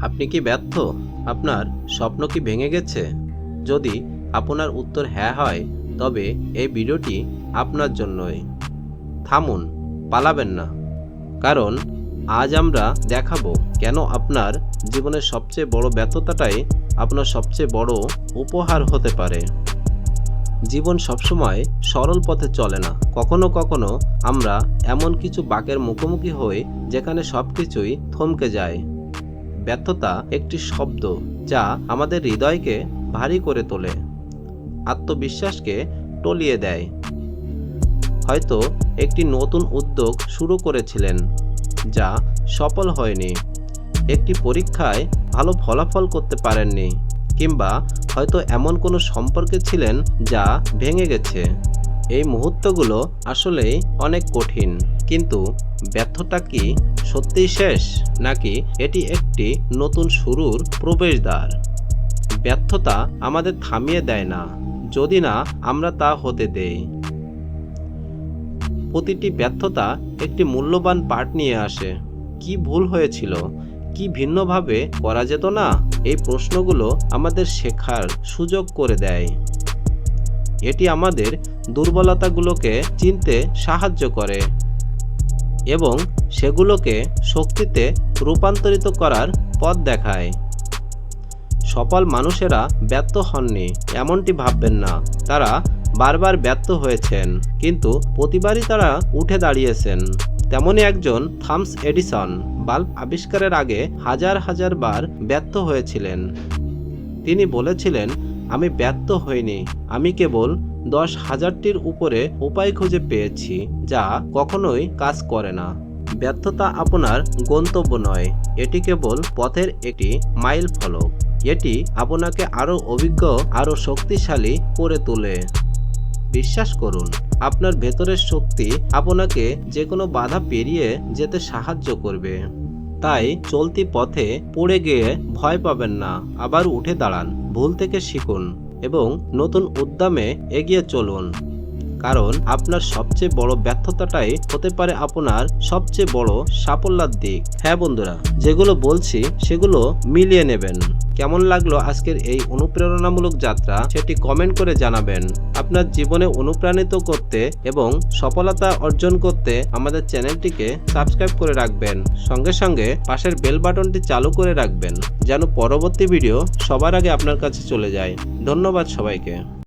আপনি কি ব্যর্থ? আপনার স্বপ্ন কি ভেঙে গেছে? যদি আপনার উত্তর হ্যাঁ হয়, তবে এই ভিডিওটি আপনার জন্যই। থামুন, পালাবেন না। কারণ আজ আমরা দেখাবো কেন আপনার জীবনের সবচেয়ে বড় ব্যর্থতাটাই আপনার সবচেয়ে বড় উপহার হতে পারে। জীবন সবসময় সরল পথে চলে না। কখনো কখনো আমরা এমন কিছু বাঁকের মুখোমুখি হই যেখানে সবকিছুই থমকে যায়। ব্যর্থতা একটি শব্দ যা আমাদের হৃদয়কে ভারী করে তোলে, আত্মবিশ্বাসকে টলিয়ে দেয়। হয়তো একটি নতুন উদ্যোগ শুরু করেছিলেন যা সফল হয়নি, একটি পরীক্ষায় ভালো ফলাফল করতে পারেননি, কিংবা হয়তো এমন কোনো সম্পর্কে ছিলেন যা ভেঙে গেছে। এই মুহূর্তগুলো আসলেই অনেক কঠিন, কিন্তু ব্যর্থতা কি সত্যিই শেষ, নাকি এটি একটি নতুন শুরুর প্রবেশদ্বার? ব্যর্থতা আমাদের থামিয়ে দেয় না, যদি না আমরা তা হতে দেই। প্রতিটি ব্যর্থতা একটি মূল্যবান পাঠ নিয়ে আসে। কি ভুল হয়েছিল? কি ভিন্নভাবে করা যেত না? এই প্রশ্নগুলো আমাদের শেখার সুযোগ করে দেয়। এটি আমাদের দুর্বলতাগুলোকে চিনতে সাহায্য করে এবং সেগুলোকে শক্তিতে রূপান্তরিত করার পথ দেখায়। সফল মানুষেরা ব্যর্থ হননি এমনটি ভাববেন না। তারা বারবার ব্যর্থ হয়েছেন, কিন্তু প্রতিবারই তারা উঠে দাঁড়িয়েছেন। তেমনই একজন থমাস এডিসন বাল্ব আবিষ্কারের আগে হাজার হাজার বার ব্যর্থ হয়েছিলেন। তিনি বলেছিলেন, আমি ব্যর্থ হইনি, আমি কেবল 10,000টির উপরে উপায় খুঁজে পেয়েছি যা কখনোই কাজ করে না। ব্যর্থতা আপনার গন্তব্য নয়, এটি কেবল পথের একটি মাইল ফলক। এটি আপনাকে আরও অভিজ্ঞ, আরও শক্তিশালী করে তোলে। বিশ্বাস করুন, আপনার ভেতরের শক্তি আপনাকে যে কোনো বাধা পেরিয়ে যেতে সাহায্য করবে। তাই চলতি পথে পড়ে গিয়ে ভয় পাবেন না, আবার উঠে দাঁড়ান, ভুল থেকে শিখুন এবং নতুন উদ্যমে এগিয়ে চলুন। কারণ আপনার সবচেয়ে বড় ব্যর্থতাটাই হতে পারে আপনার সবচেয়ে বড় সাফল্যের দিক। হ্যাঁ বন্ধুরা, যেগুলো বলছি সেগুলো মিলিয়ে নেবেন। কেমন লাগলো আজকের এই অনুপ্রেরণামূলক যাত্রা, সেটি কমেন্ট করে জানাবেন। আপনার জীবনে অনুপ্রাণিত করতে এবং সফলতা অর্জন করতে আমাদের চ্যানেলটিকে সাবস্ক্রাইব করে রাখবেন। সঙ্গে সঙ্গে পাশের বেল বাটনটি চালু করে রাখবেন, যেন পরবর্তী ভিডিও সবার আগে আপনার কাছে চলে যায়। ধন্যবাদ সবাইকে।